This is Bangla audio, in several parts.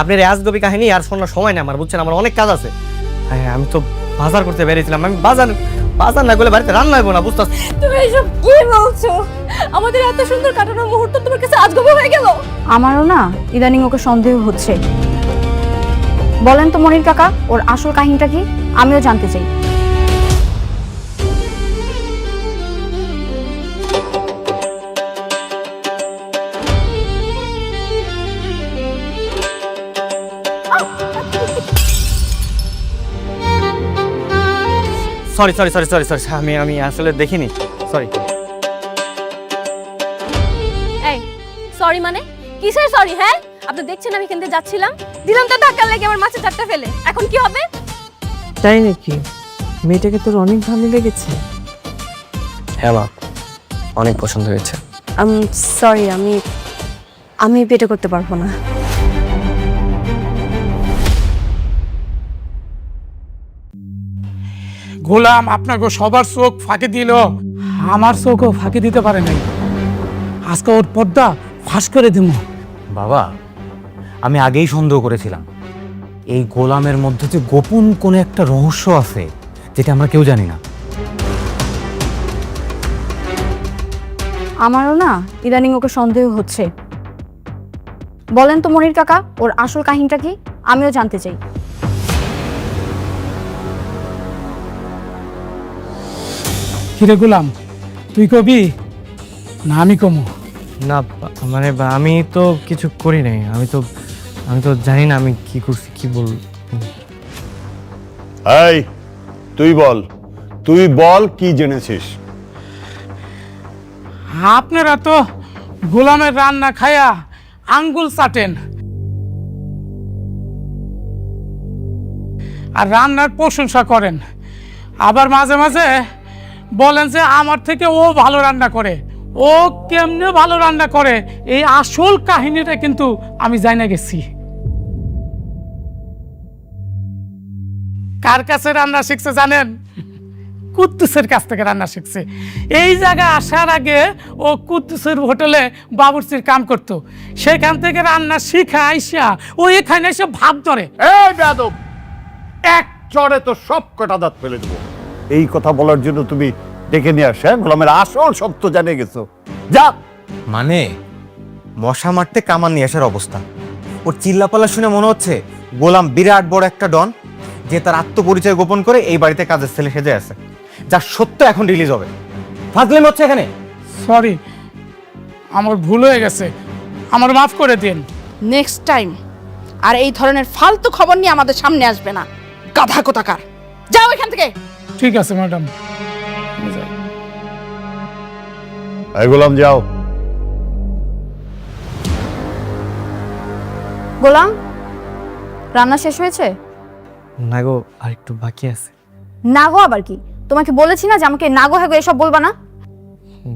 আপনার আজগবি কাহিনী আর শোনার সময় নেই আমার, বুঝছেন? আমার অনেক কাজ আছে। হ্যাঁ, আমি তো বাজার করতে বেরিয়েছিলাম। আমি বাজার না করলে বাড়িতে রান্না হইব না, বুঝতে? তুমি এসব কি বলছো? আমাদের এত সুন্দর কাটানো মুহূর্ত তোমার কাছে আজগবি হয়ে গেল? আমারও না ইদানিং ওকে সন্দেহ হচ্ছে। বলেন তো মনির কাকা, ওর আসল কাহিনীটা কি? আমিও জানতে চাই। Sorry sorry sorry sorry sorry আমি আসলে দেখিনি, সরি। এই সরি মানে কিসের সরি? হ্যাঁ, আপনি দেখছেন আমি এখান থেকে যাচ্ছিলাম, দিলাম তো ধাক্কা লেগে আমার মাছের চারটা ফেলে। এখন কি হবে? তাই নাকি? মেয়েটাকে তোর অনেক ভালো লেগেছে? হ্যাঁ মা, অনেক পছন্দ হয়েছে। সরি, আমি বিয়ে করতে পারবো না। গোলাম আপনাকে সবার চোখ ফাঁকি দিল, আমার চোখও ফাঁকি দিতে পারে নাই। আজকে ওর পর্দা ফাঁস করে দিব। বাবা, আমি আগেই সন্দেহ করেছিলাম এই গোলামের মধ্যে যে গোপন কোনো একটা রহস্য আছে যেটা আমরা কেউ জানি না। আমারও না ইদানিং ওকে সন্দেহ হচ্ছে। বলেন তো মনির কাকা, ওর আসল কাহিনীটা কি? আমিও জানতে চাই। কিরে গোলাম, তুই কবি না আমি কমু? না মানে আমি তো কিছু করি নাই, আমি তো জানি না আমি কি করছি, কি বল। এই তুই বল কি জেনেছিস? আপনারা তো গোলামের রান্না খায়া আঙ্গুল চাটেন আর রান্নার প্রশংসা করেন, আবার মাঝে মাঝে বলেন যে আমার থেকে ও ভালো রান্না করে। ও কেমনে ভালো রান্না করে এই আসল কাহিনীটা কিন্তু আমি জানা গেছি। কার কাছে রান্না শিখছে জানেন? কুদ্দুসের কাছ থেকে রান্না শিখছে। এই জায়গায় আসার আগে ও কুদ্দুসের হোটেলে বাবুর্চির কাম করতো, সেখান থেকে রান্না শিখা আইসা ও এখানে এসে ভাব ধরে। এই বেয়াদব, এক চড়ে তো সব কটা দাঁত ফেলে দেবো। এই কথা বলার জন্য তুমি ডেকে নিয়ে আসে গোলামের আসল সত্য জানে গেছো? যা। মানে মশা মারতে কামান নিয়ে আসার অবস্থা। ওর চিল্লাপাল্লা শুনে মনে হচ্ছে গোলাম বিরাট বড় একটা ডন, যে তার আত্মপরিচয় গোপন করে এই বাড়িতে কাজের ছেলে সেজে আছে, যার সত্য এখন রিলিজ হবে। ফাজলামি হচ্ছে এখানে। সরি, আমার ভুল হয়ে গেছে, আমার মাফ করে দিন। নেক্সট টাইম আর এই ধরনের ফালতু খবর নিয়ে আমাদের সামনে আসবে না, গাধা কোথাকার। যাও এখান থেকে। ঠিক আছে ম্যাডাম। এই গোলাম যাও। গোলাম, রান্না শেষ হয়েছে? না গো, আর একটু বাকি আছে। নাগো আবার কি? তোমাকে বলেছি না যে আমাকে নাগো হ্যাগো এসব বলবা না।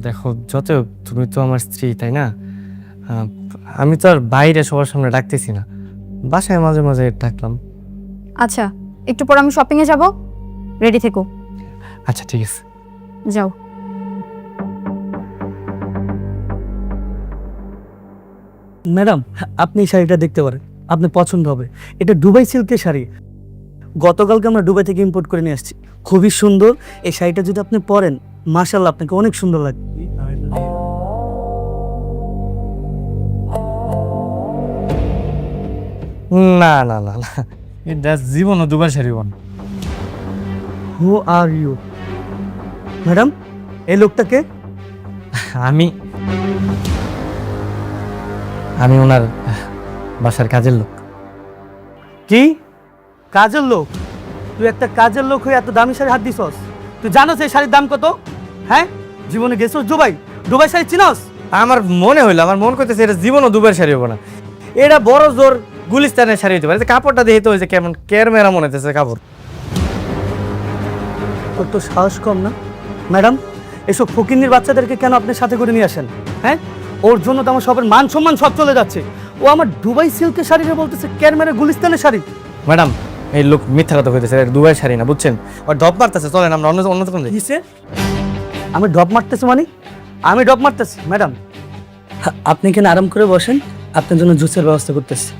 দেখো, যত তুমি তো আমার স্ত্রী, তাই না? আমি তো আর বাইরে সবার সামনে ডাকতেছি না, বাসায় মাঝে মাঝে ডাকলাম। আচ্ছা, একটু পর আমি শপিং এ যাব, রেডি থেকো। আচ্ছা ঠিক আছে, যাও। ম্যাডাম, আপনি এই শাড়িটা দেখতে পারেন, আপনার পছন্দ হবে। এটা দুবাই সিল্কের শাড়ি, গতকালকে আমরা দুবাই থেকে ইম্পোর্ট করে নিয়ে আসছি। খুবই সুন্দর। এই শাড়িটা যদি আপনি পরেন, মাশাআল্লাহ আপনাকে অনেক সুন্দর লাগবে। না না না না, এটা জীবনও দুবার শাড়ি বোন। হু আর ইউ? ম্যাডাম, এই লোকটাকে? আমি ওনার বাসার কাজের লোক। কি কাজের লোক? তুই একটা কাজের লোক হয়ে এত দামি শাড়ি হাত দিছস? তুই জানোস এই শাড়ির দাম কত? হ্যাঁ, জীবনে গেছস দুবাই? দুবাই শাড়ি চিনস? আমার মনে হইলো, আমার মন করতেছে এটা জীবনও দুবার শাড়ি হবো না, এটা বড় জোর গুলিস্তানের শাড়ি হইতে পারে। কাপড়টা দেখে তো হয়েছে কেমন কেরমেরা মনে হতেছে কাপড়। তোর তো সাহস কম না? ম্যাডাম, এসব ফকিন্নির বাচ্চাদেরকে কেন আপনার সাথে করে নিয়ে আসেন? হ্যাঁ, ওর জন্য তো আমার সবার মান সম্মান সব চলে যাচ্ছে। ও আমার দুবাই সিল্কের শাড়িটা বলতেছে কেরমেরা গুলিস্তানের শাড়ি। ম্যাডাম, এই লোক মিথ্যা কথা কইতেছে, এটা দুবার শাড়ি না, বুঝছেন? আর ডব মারতেছে, চলেন আমরা অন্য দোকানে যাই। কিসে? আমি ডব মারতেছি মানে? আমি ডব মারতেছি? ম্যাডাম, আপনি এখানে আরাম করে বসেন, আপনার জন্য জুসের ব্যবস্থা করতেছি।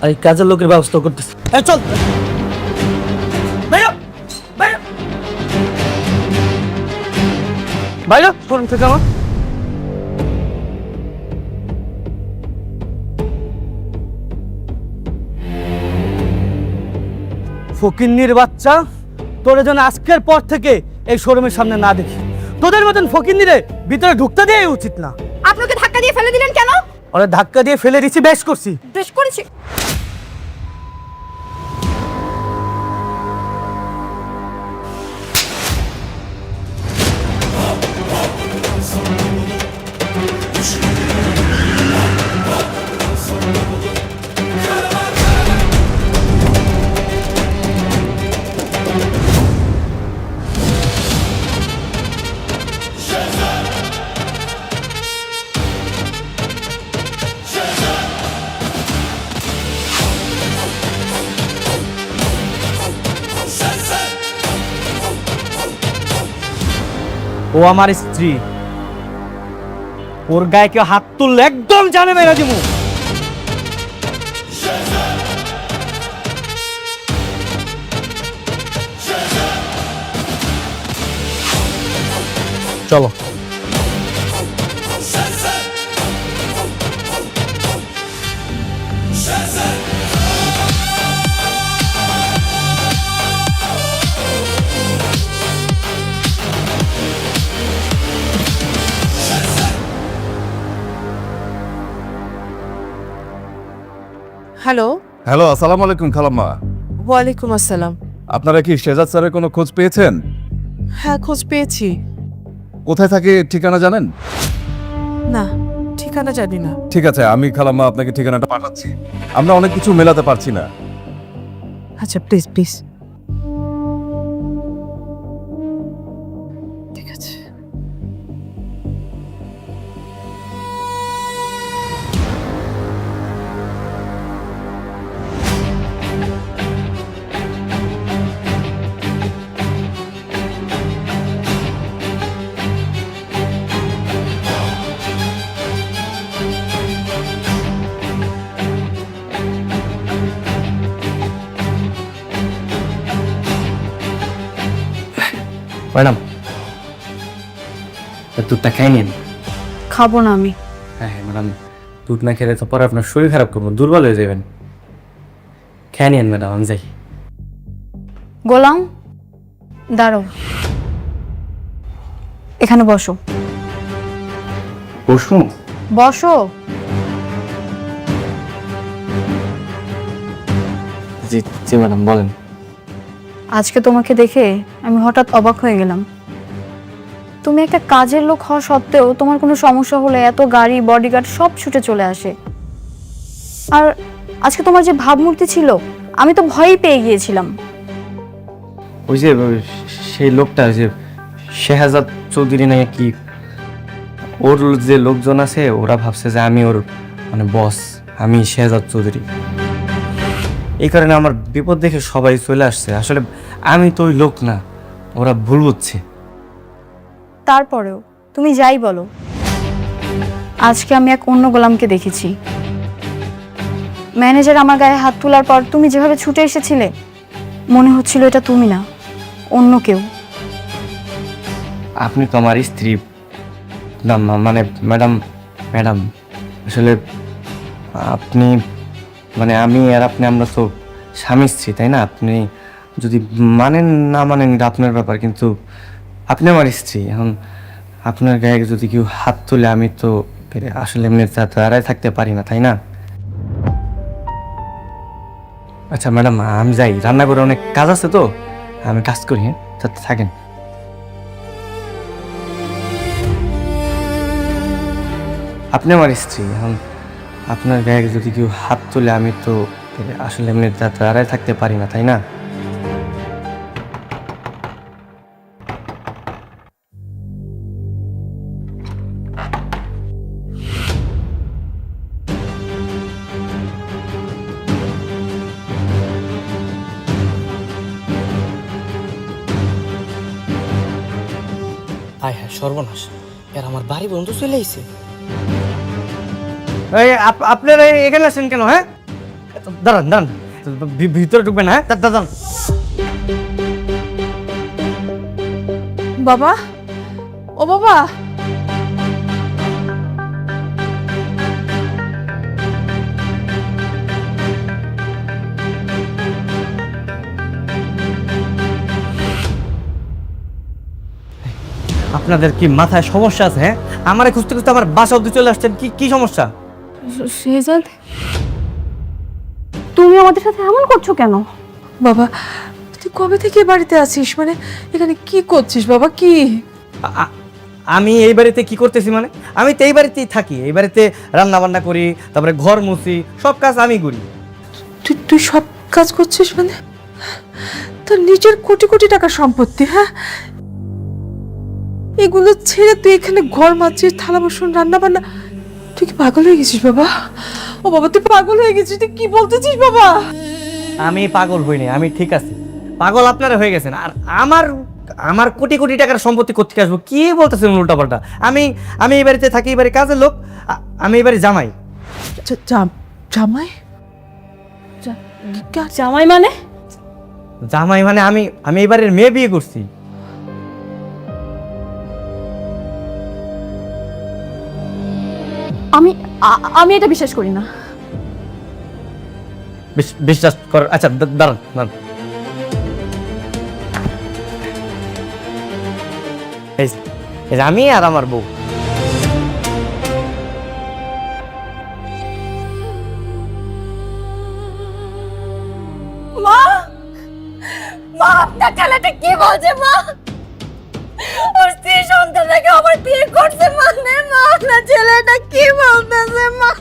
আর এই কাজের লোকের ব্যবস্থা করতেছি। এই চল বাইরে শোরুম থেকে আমার ফকিন্নির বাচ্চা, তোরে যেন আজকের পর থেকে এই শোরুমের সামনে না দেখি। তোদের মতন ফকিন্নিরে ভিতরে ঢুকতে দেওয়াই উচিত না। আপনাকে ধাক্কা দিয়ে ফেলে দিলেন কেন? ওরা ধাক্কা দিয়ে ফেলে দিছি, বেশ করছি। বেশ করেছি। ও আমার স্ত্রী, ওর গায়ে কেউ হাত তুললে একদম জানে মেরা দিমু। চলো। হ্যালো, হ্যালো, আসসালামু আলাইকুম খালাম্মা। ওয়ালাইকুম আসসালাম। আপনারা কি শেজাদ স্যারের কোনো খোঁজ পেয়েছেন? হ্যাঁ, খোঁজ পেয়েছি। কোথায় থাকে ঠিকানা জানেন? না, ঠিকানা জানি না। ঠিক আছে, আমি খালাম্মা আপনাকে ঠিকানাটা পাঠাচ্ছি। আমরা অনেক কিছু মেলাতে পারছি না। আচ্ছা, প্লিজ প্লিজ। ঠিক আছে। ম্যাডাম দুধটা খাই নিন। খাবো না আমি। হ্যাঁ হ্যাঁ ম্যাডাম, দুধ না খেলে তো পরে আপনার শরীর খারাপ করবো, দুর্বল হয়ে যাবেন। খেয়ে নিন ম্যাডাম, আমি যাই। গোলাম, দাঁড়াও, এখানে বসো। বসু বসো। জি জি ম্যাডাম, বলেন। আজকে তোমাকে দেখে আমি হঠাৎ অবাক হয়ে গেলাম। তুমি একটা কাজের লোক হওয়া সত্ত্বেও তোমার কোনো সমস্যা হলে এত গাড়ি, বডিগার্ড সব ছুটে চলে আসে। আর আজকে তোমার যে ভাবমূর্তি ছিল, আমি তো ভয়ই পেয়ে গিয়েছিলাম। ওই যে সেই লোকটা, ওই যে শেহাজাদ চৌধুরী নাকি কি, ওর যে লোকজন আছে ওরা ভাবছে যে আমি ওর মানে বস, আমি শেহাজাদ চৌধুরী। এই কারণে আমার বিপদ দেখে সবাই চলে আসছে। আসলে আমি তো ওই লোক না, ওরা ভুল বুঝছে। তারপরেও তুমি যাই বলো, আজকে আমি এক অন্য গোলামকে দেখেছি। ম্যানেজার আমার গায়ে হাত তোলার পর তুমি যেভাবে ছুটে এসেছিলে, মনে হচ্ছিল এটা তুমি না, অন্য কেউ। আপনি তো আমার স্ত্রী না, মানে ম্যাডাম আসলে আপনি মানে আমি আর আপনি আমরা তো স্বামী স্ত্রী, তাই না? আপনি যদি মানেন না মানেন এটা আপনার ব্যাপার, কিন্তু আপনি আমার স্ত্রী। এখন আপনার গায়ে যদি কেউ হাত তোলে আমি তো আসলে এমনি দাঁড়ায় থাকতে পারি না, তাই না? আচ্ছা ম্যাডাম, আমি যাই, রান্না করে অনেক কাজ আছে তো, আমি কাজ করি। হ্যাঁ, থাকেন। আপনি আমার স্ত্রী, এখন আপনার গায়ে যদি কেউ হাত তোলে আমি তো আসলে এমনি দাঁড়ায় থাকতে পারি না, তাই না? হায় হায়, সর্বনাশ! এর আমার বাড়ি বন্ধু চলে এসেছে। আপনারা এখানে আছেন কেন? হ্যাঁ, দাঁড়ান দাঁড়ান, ভিতরে ঢুকবেন, হ্যাঁ দাঁড়ান। বাবা, ও বাবা, আপনাদের কি মাথায় সমস্যা আছে? হ্যাঁ, আমারে খুঁজতে খুঁজতে আমার বাসা অবধি চলে আসছেন, কি কি সমস্যা? শেহজাদ, তুমি আমাদের সাথে এমন করছো কেন? বাবা তুই কবে থেকে এ বাড়িতে আছিস? মানে এখানে কি করছিস বাবা? কি আমি এই বাড়িতে কি করতেছি মানে? আমি তো এই বাড়িতেই থাকি, এই বাড়িতে রান্না বান্না করি, তারপরে ঘর মুছি, সব কাজ আমি করি। তুই তুই সব কাজ করছিস? মানে তোর নিজের কোটি কোটি টাকার সম্পত্তি, হ্যাঁ, এগুলো ছেড়ে তুই এখানে ঘর মাছিস, থালা বাসন, রান্না বান্না। তুই কি পাগল হয়ে গেছিস বাবা? ও বাবা তুই পাগল হয়ে গেছিস, তুই কি বলতেছিস বাবা? আমি পাগল হইনি, আমি ঠিক আছি। পাগল আপনারা হয়ে গেছেন। আর আমার আমার কোটি কোটি টাকার সম্পত্তি কোথেকে আসবো? কি বলতেছেন উল্টাপাল্টা? আমি আমি এই বাড়িতে থাকি, এই বাড়ির কাজের লোক, আমি এই বাড়ির জামাই। জামাই? জামাই মানে? জামাই মানে আমি এই বাড়ির মেয়ে বিয়ে করছি। আমি এটা বিশ্বাস করি না। বিশ্বাস কর। আচ্ছা দাঁড়ান দাঁড়ান, এই যে আমি আর আমার বউ। মা, মা আপনার ছেলেটা কি বলছে? মা, ওর স্ত্রী সন্তানটাকে আবার বিয়ে করছে মানে? মা আপনার ছেলেটা কি বলতেছে? মা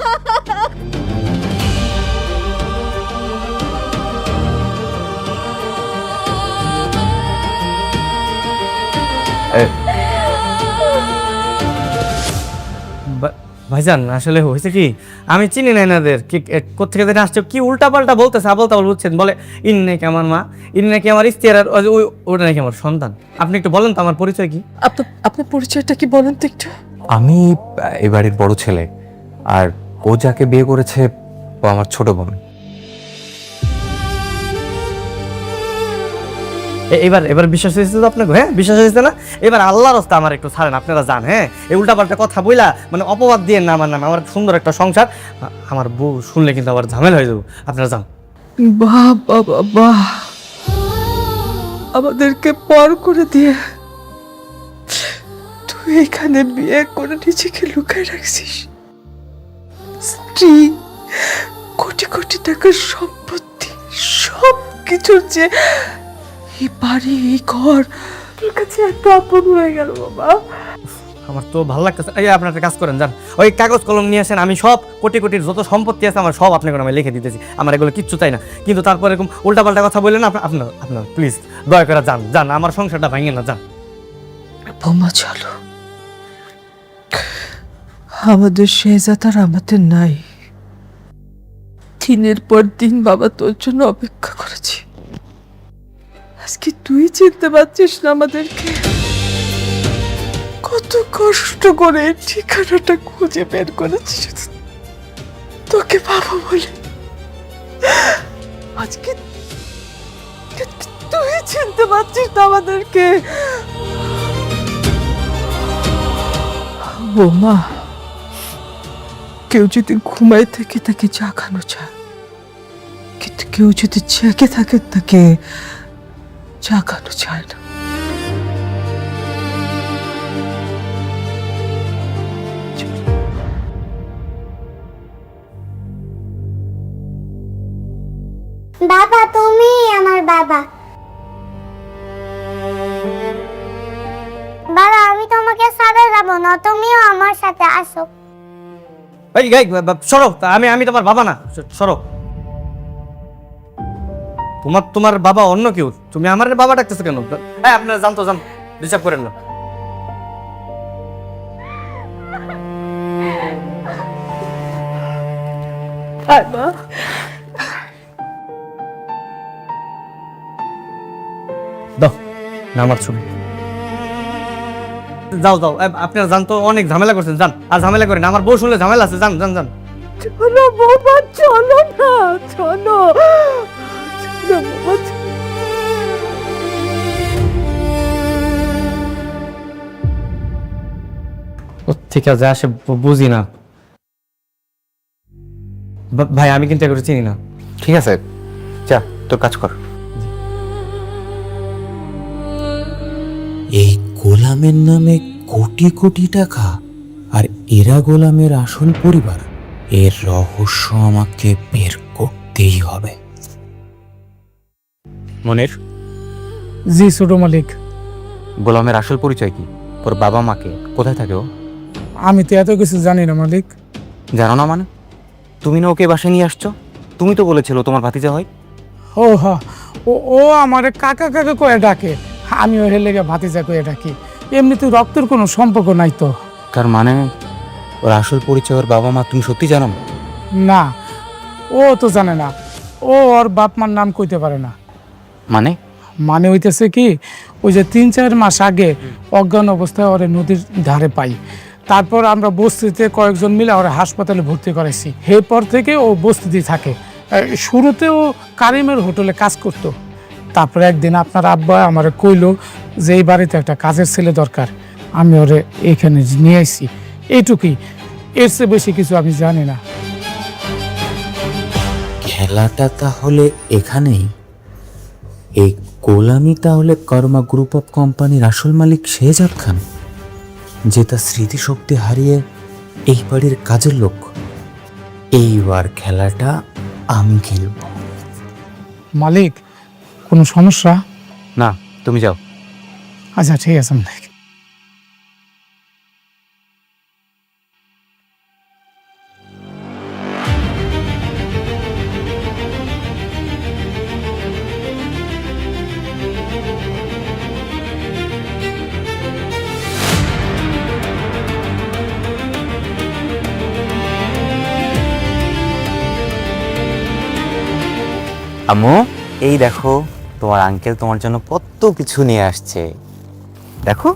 ভাইজান, আসলে হয়েছে কি, আমি চিনি না এনাদের, কি কোথেকে যেন আসছে, কি উল্টাপাল্টা বলতেছে, আবল তাবল বুঝছেন। বলে ইনি নাকি আমার মা, ইনি নাকি আমার স্ত্রী, আর ওটা নাকি আমার সন্তান। আপনি একটু বলেন তো আমার পরিচয় কি? আপনার পরিচয়টা কি বলেন তো একটু? আমি এই বাড়ির বড় ছেলে, আর ও যাকে বিয়ে করেছে ও আমার ছোট বোন। এবার বিশ্বাস হয়েছে তো আপনাকে? হ্যাঁ বিশ্বাস হয়েছে না? এবার আল্লাহর রাস্তা আমার একটু ছাড়েন, আপনারা যান। হ্যাঁ, এই উল্টাপাল্টা কথা বইলা মানে অপবাদ দিয়ে না আমার নামে। আমার সুন্দর একটা সংসার, আমার বউ শুনলে কিন্তু আবার ঝামেলা হয়ে যাবো। আপনারা যান। বাহ বাবা বাহ, আমাদেরকে পর করে দিয়ে তুই এখানে বিয়ে করে নিজেকে লুকায় রাখছিস। স্ত্রী, কোটি কোটি টাকার সম্পত্তি, সব কিছুর যে এই বাড়ি, এই ঘর তোর কাছে এত আপন হয়ে গেল বাবা। আমার তো ভালো লাগতেছে। এই আপনার একটা কাজ করেন, যান ওই কাগজ কলম নিয়ে আসেন, আমি সব কোটি কোটির যত সম্পত্তি আছে আমার সব আপনাকে আমি লিখে দিতেছি। আমার এগুলো কিচ্ছু চাই না, কিন্তু তারপর এরকম উল্টাপাল্টা কথা বললেন না। আপনার প্লিজ দয়া করে যান, যান, আমার সংসারটা ভাঙেন না, যান। বোমা চলো, আমাদের শেহজাদ আর আমাদের নাই। দিনের পর দিন বাবা তোর জন্য অপেক্ষা করেছি, আজকে তুই চিনতে পারছিস না আমাদেরকে? কত কষ্ট করে ঠিকানাটা খুঁজে বের করেছি শুধু তোকে বাবা বলে। আজকে তুই চিনতে পারছিস না আমাদেরকে? বোমা, কেউ যদি ঘুমায় থাকে তাকে জাগানো যায়, কিন্তু কেউ যদি জেগে থাকে তাকে জাগানো যায় না। বাবা, তুমি আমার বাবা। বাবা, আমি তোমাকে ছাড়া যাব না, তুমিও আমার সাথে আসো। এই সরো, আমি তোমার বাবা না, সরো। তোমার বাবা অন্য কেউ, তুমি আমার বাবা ডাকতেছো কেন? হ্যাঁ, আপনারা জানতো, জান, ডিস্টার্ব করেন না। দাও না আমার ছবি। যাও যাও, আপনারা জান তো, অনেক ঝামেলা করছেন, যান। আর ঝামেলা করেন, আমার বউ শুনলে ঝামেলা আছে, যান যান যান। চলো বাবা, চলো না, চলো। ঠিক আছে আসে বুঝি না ভাই, আমি কিন্তু এগুলো চিনি না। ঠিক আছে, যা তোর কাজ কর। এই গোলামের নামে কোটি কোটি টাকা, আর এরা গোলামের আসল পরিবার। এর রহস্য আমাকে বের করতেই হবে। মনির, জি ছোট মালিক, গোলামের আসল পরিচয় কি? ওর বাবা মাকে, কোথায় থাকে ও? আমি তো এত কিছু জানি না মালিক। জানো না মানে? তুমি না ওকে বাসায় নিয়ে আসছো? তুমি তো বলেছিল তোমার ভাতিজা হয়। ও হা, ও আমারে কাকা কাকা কয়ে ডাকে, আমি ওর লেগে ভাতিজা কয়ে ডাকি। এমনি তো রক্তের কোনো সম্পর্ক নাই তো। তার মানে ওর আসল পরিচয় ওর বাবা মা তুমি সত্যি জানো না? না, ও তো জানে না। ও ওর বাপ মার নাম কইতে পারে না। মানে হইতেছে কি, ওই যে 3-4 মাস আগে অজ্ঞান অবস্থায় ওরে নদীর ধারে পাই। তারপর আমরা বস্তিতে কয়েকজন মিলে ওরা হাসপাতালে ভর্তি করেছি। এরপর থেকে ও বস্তিতেই থাকে। শুরুতে ও কারিমের হোটেলে কাজ করতো। তারপরে একদিন আপনার আব্বা আমারে কইলো যে এই বাড়িতে একটা কাজের ছেলে দরকার, আমি ওরে এইখানে নিয়ে আইছি। এইটুকুই, এর চেয়ে বেশি কিছু আমি জানি না। খেলাটা তাহলে এখানেই। এই গোলামি তাহলে কর্মা গ্রুপ অফ কোম্পানির আসল মালিক শেহজাদ খান, যে তার স্মৃতিশক্তি হারিয়ে এই বাড়ির কাজের লোক। এইবার খেলাটা আমি খেলব। মালিক, কোনো সমস্যা? না, তুমি যাও। আচ্ছা ঠিক আছে মালিক। আম্মু, এই দেখো তোমার আঙ্কেল তোমার জন্য কত কিছু নিয়ে আসছে। দেখো,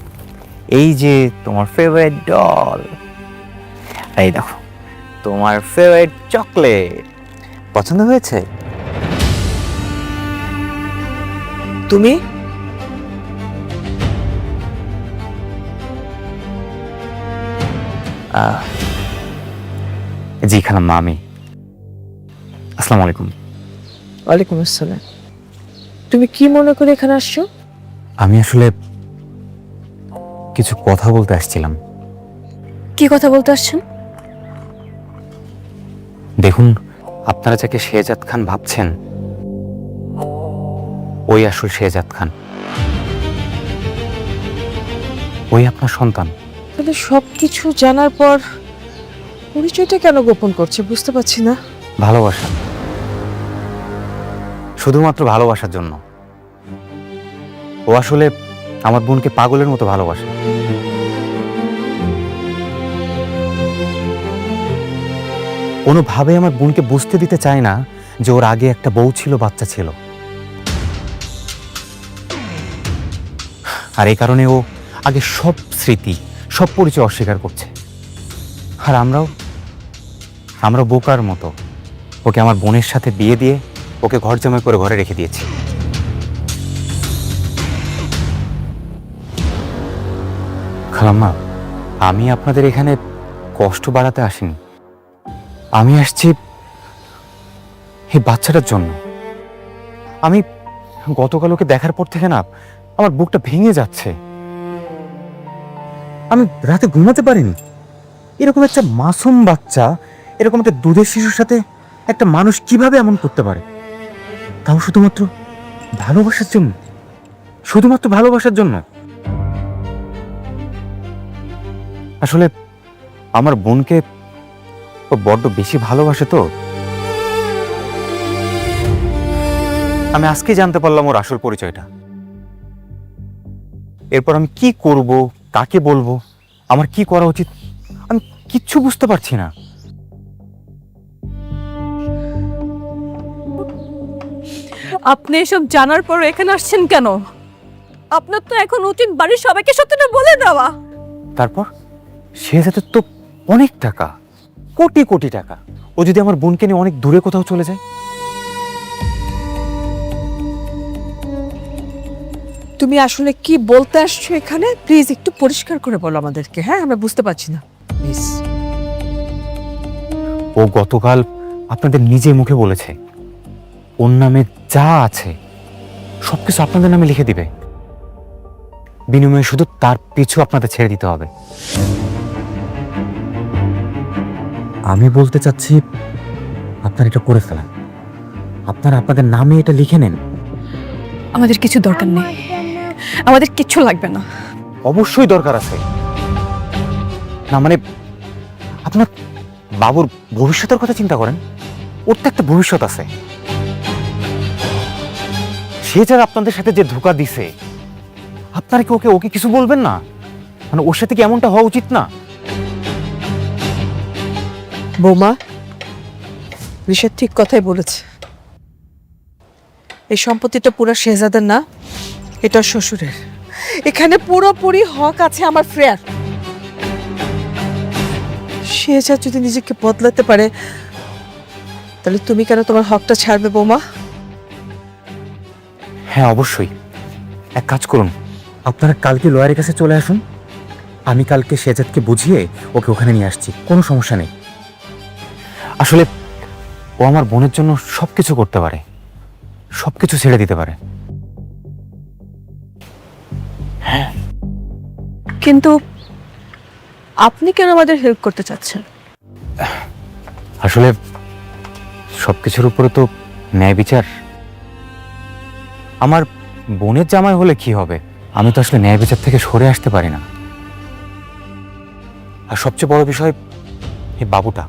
এই যে তোমার ফেভারিট ডল, এই দেখো তোমার ফেভারিট চকলেট। পছন্দ হয়েছে? তুমি জি খালাম্মা, আমি। আসসালামু আলাইকুম। ওয়ালাইকুম আসসালাম। তুমি কি মনে করে এখানে আসছো? আমি আসলে কিছু কথা বলতে আসছিলাম। কি কথা বলতে আসছেন? দেখুন, আপনারা যাকে শেহজাদ খান ভাবছেন, ওই আসল শেহজাদ খান। ওই আপনার সন্তান। তাহলে সবকিছু জানার পর পরিচয়টা কেন গোপন করছে বুঝতে পারছি না। ভালোবাসা, শুধুমাত্র ভালোবাসার জন্য। ও আসলে আমার বোনকে পাগলের মতো ভালোবাসে। কোনোভাবে আমার বোনকে বুঝতে দিতে চায় না যে ওর আগে একটা বউ ছিল, বাচ্চা ছিল। আর এই কারণে ও আগে সব স্মৃতি, সব পরিচয় অস্বীকার করছে। আর আমরা বোকার মতো ওকে আমার বোনের সাথে বিয়ে দিয়ে ওকে ঘর জামাই করে ঘরে রেখে দিয়েছি। খালাম্মা, আমি আপনাদের এখানে কষ্ট বাড়াতে আসিনি। আমি আসছি এই বাচ্চাটার জন্য। আমি গতকাল ওকে দেখার পর থেকে না আমার বুকটা ভেঙে যাচ্ছে। আমি রাতে ঘুমাতে পারিনি। এরকম একটা মাসুম বাচ্চা, এরকম একটা দুধের শিশুর সাথে একটা মানুষ কিভাবে এমন করতে পারে, তাও শুধুমাত্র ভালোবাসার জন্য। শুধুমাত্র ভালোবাসার জন্য। আসলে আমার বোনকে ও বড্ড বেশি ভালোবাসে তো। আমি আজকে জানতে পারলাম ওর আসল পরিচয়টা। এরপর আমি কি করব, কাকে বলবো, আমার কি করা উচিত, আমি কিচ্ছু বুঝতে পারছি না। আপনি এসব জানার পর এখানে আসছেন কেন? আপনার তো এখন উচিত বাড়ির সবাইকে সত্যটা বলে দেওয়া। তারপর শেহজাদের তো অনেক টাকা, কোটি কোটি টাকা। ও যদি আমার বোনকে নিয়ে অনেক দূরে কোথাও চলে যায়? তুমি আসলে কি বলতে আসছো এখানে? প্লিজ একটু পরিষ্কার করে বলো আমাদেরকে। হ্যাঁ, আমরা বুঝতে পারছি না। প্লিজ। ও গতকাল আপনাদের নিজে মুখে বলেছে ওর নামে যা আছে সবকিছু আপনাদের নামে লিখে দিবে, বিনিময়ে শুধু তার পিছু আপনাদের ছেড়ে দিতে হবে। আমি বলতে চাচ্ছি আপনারা এটা করে ফেলেন, আপনারা আপনাদের নামে এটা লিখে নেন। আমাদের কিছু দরকার নেই, আমাদের কিচ্ছু লাগবে না। অবশ্যই দরকার আছে। না মানে আপনার বাবুর ভবিষ্যতের কথা চিন্তা করেন, ওর তো একটা ভবিষ্যৎ আছে। সে যারা আপনাদের সাথে যে ধোঁকা দিছে, আপনারা কি ওকে ওকে কিছু বলবেন না? মানে ওর সাথে কি এমনটা হওয়া উচিত না? বৌমা, ঋষাদ ঠিক কথাই বলেছে। এই সম্পত্তিটা পুরো শেহজাদের না, এটা শ্বশুরের। এখানে পুরোপুরি হক আছে আমার ফ্রেয়ার। শেহজাদ যদি নিজেকে বদলাতে পারে, তাহলে তুমি কেন তোমার হকটা ছাড়বে বৌমা? হ্যাঁ অবশ্যই। এক কাজ করুন, আপনারা কালকে লয়ারের কাছে চলে আসুন, আমি কালকে শেহজাদকে বুঝিয়ে ওকে ওখানে নিয়ে আসছি, কোনো সমস্যা নেই। আসলে ও আমার বোনের জন্য সবকিছু করতে পারে, সবকিছু ছেড়ে দিতে পারে। কিন্তু আপনি কেন আমাদের হেল্প করতে চাচ্ছেন? আসলে সবকিছুর উপরে তো ন্যায় বিচার। আমার বোনের জামাই হলে কি হবে, আমি তো আসলে ন্যায় বিচার থেকে সরে আসতে পারি না। আর সবচেয়ে বড় বিষয় এই বাবুটা,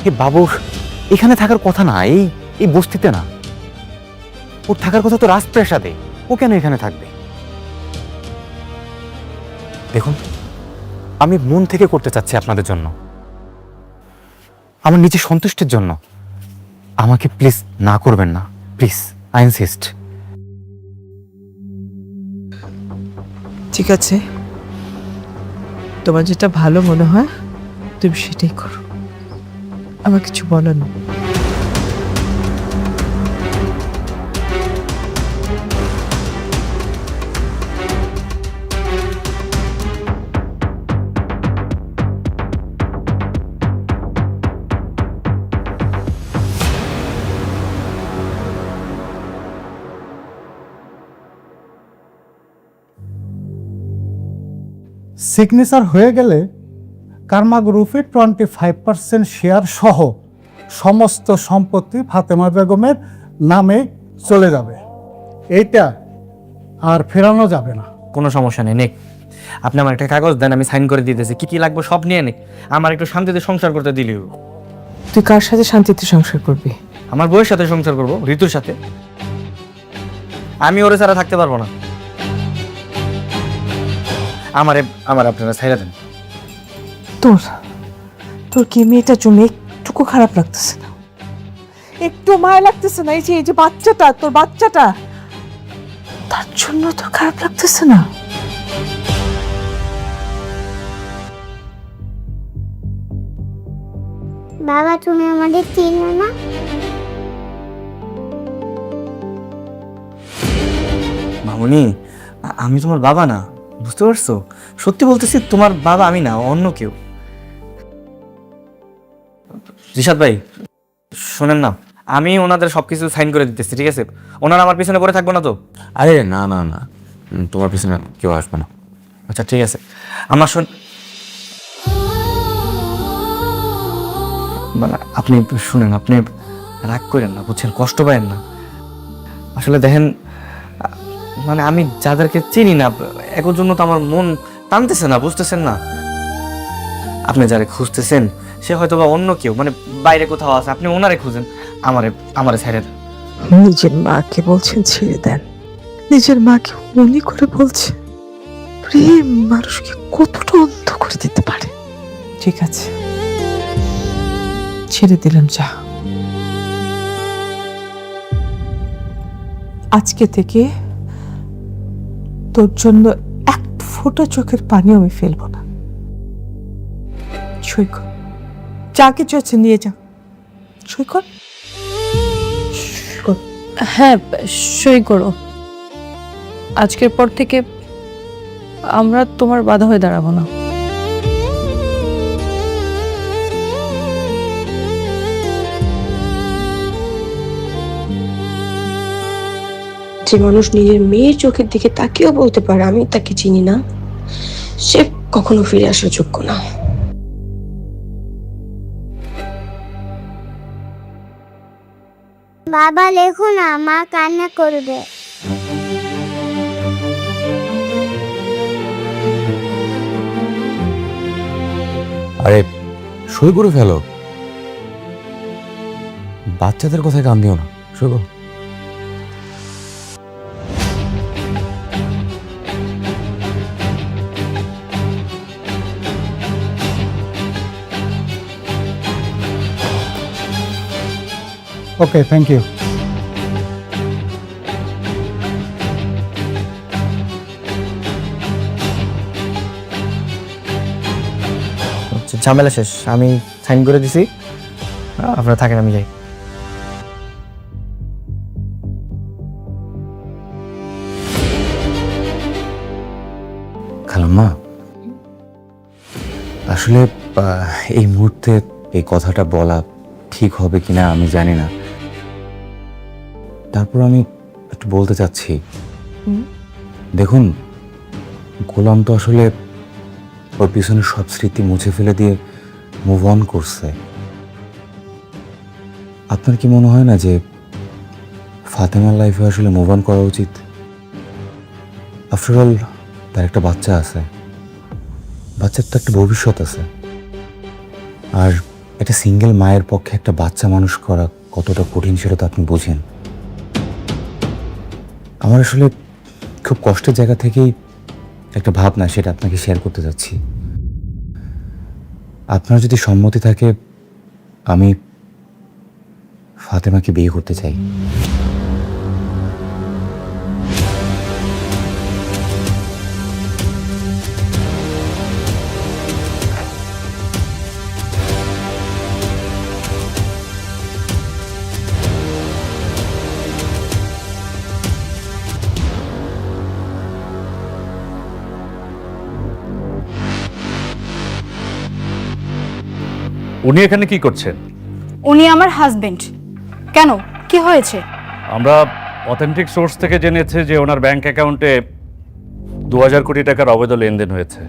এই বাবুর এখানে থাকার কথা না, এই বস্তিতে না, ওর থাকার কথা তো রাজপ্রাসাদে। ও কেন এখানে থাকবে? দেখুন, আমি মন থেকে করতে চাচ্ছি আপনাদের জন্য, আমার নিজের সন্তুষ্টির জন্য। আমাকে প্লিজ না করবেন না, প্লিজ, আই ইনসিস্ট। ঠিক আছে, তোমার যেটা ভালো মনে হয় তুমি সেটাই করো, আমার কিছু বলার নেই। সিগনেচার হয়ে গেলে কারমা গ্রুপের 25% শেয়ার সহ সমস্ত সম্পত্তি ফাতেমা বেগমের নামে চলে যাবে। এইটা আর ফেরানো যাবে না। কোনো সমস্যা নেই, নেক। আপনি আমার একটা কাগজ দেন, আমি সাইন করে দিতেছি। কি কি লাগবে সব নিয়ে নেক, আমার একটু শান্তিতে সংসার করতে দিলেও। তুই কার সাথে শান্তিতে সংসার করবি? আমার বউয়ের সাথে সংসার করব, ঋতুর সাথে। আমি ওরে ছাড়া থাকতে পারবো না। আমার আপনারা ছাইরা দেন। তোর কি মেয়েটার জন্য একটুকু খারাপ লাগতেছে না? একটু মায়া লাগতেছে না? এই যে বাচ্চাটা, তোর বাচ্চাটা, তার জন্য তোর খারাপ লাগতেছে না? বাবা, তুমি আমাদের চিনো না? মামুনি, আমি তোমার বাবা না, বুঝতে পারছো? সত্যি বলতেছি, তোমার বাবা আমি না, অন্য কেউ। রিশাদ ভাই শোনেন না, আমি ওনাদের সবকিছু সাইন করে দিতেছি, ঠিক আছে? ওনারা আমার পিছনে পড়ে থাকবো না তো? আরে না না না, তোমার পিছনে কেউ আসবে না। আচ্ছা ঠিক আছে। আমার মানে আপনি শুনেন, আপনি রাগ করেন না, বুঝছেন? কষ্ট পায়েন না। আসলে দেখেন, মানে আমি যাদেরকে চিনি না, এর জন্য তো আমার মন টানতেছে না, বুঝতেছেন না? আপনি যারে খুঁজতেছেন সে হয়তো বা অন্য কেউ, মানে বাইরে কোথাও আছে। আপনি ওনারে খুঁজেন, আমারে ছেড়ে দেন। নিজের মাকে বলছেন ছেড়ে দেন, নিজের মাকে উনি করে বলছে। প্রেম মানুষকে কতটা অন্ধ করে দিতে পারে। ঠিক আছে, ছেড়ে দিলাম, যা। আজকে থেকে তোর জন্য এক ফোঁটা চোখের পানি আমি ফেলবো না। সই কর, যা কিছু আছে নিয়ে যা, সই কর। হ্যাঁ, সই করো। আজকের পর থেকে আমরা তোমার বাধা হয়ে দাঁড়াবো না। যে মানুষ নিজের মেয়ের চোখের দিকে তাকিয়েও বলতে পারে আমি তাকে চিনি না, সে কখনো ফিরে আসার যোগ্য না। বাবা লেখো না, মা কান্না করবে। আরে সই করে ফেলো, বাচ্চাদের কথায় কান দিও না, সই করো। ওকে, থ্যাংক ইউ। ঝামেলা শেষ, আমি সাইন করে দিছি, আপনারা থাকেন, আমি যাই। খালাম্মা, আসলে এই মুহূর্তে এই কথাটা বলা ঠিক হবে কিনা আমি জানি না, তারপর আমি একটু বলতে চাচ্ছি। দেখুন, গোলাম তো আসলে ওর পিছনে সব স্মৃতি মুছে ফেলে দিয়ে মুভ অন করছে। আপনার কি মনে হয় না যে ফাতেমার লাইফে আসলে মুভ অন করা উচিত? আফটার অল তার একটা বাচ্চা আছে, বাচ্চার তো একটা ভবিষ্যৎ আছে, আর একটা সিঙ্গেল মায়ের পক্ষে একটা বাচ্চা মানুষ করা কতটা কঠিন সেটা তো আপনি বোঝেন। আমার আসলে খুব কষ্টের জায়গা থেকেই একটা ভাবনা, সেটা আপনাকে শেয়ার করতে যাচ্ছি। আপনার যদি সম্মতি থাকে, আমি ফাতেমাকে বিয়ে করতে চাই। উনি এখানে কি করছেন? উনি আমার হাজবেন্ড। কেন, কি হয়েছে? আমরা অথেন্টিক সোর্স থেকে জেনেছি যে ওনার ব্যাংক অ্যাকাউন্টে 2000 কোটি টাকার অবৈধ লেনদেন হয়েছে।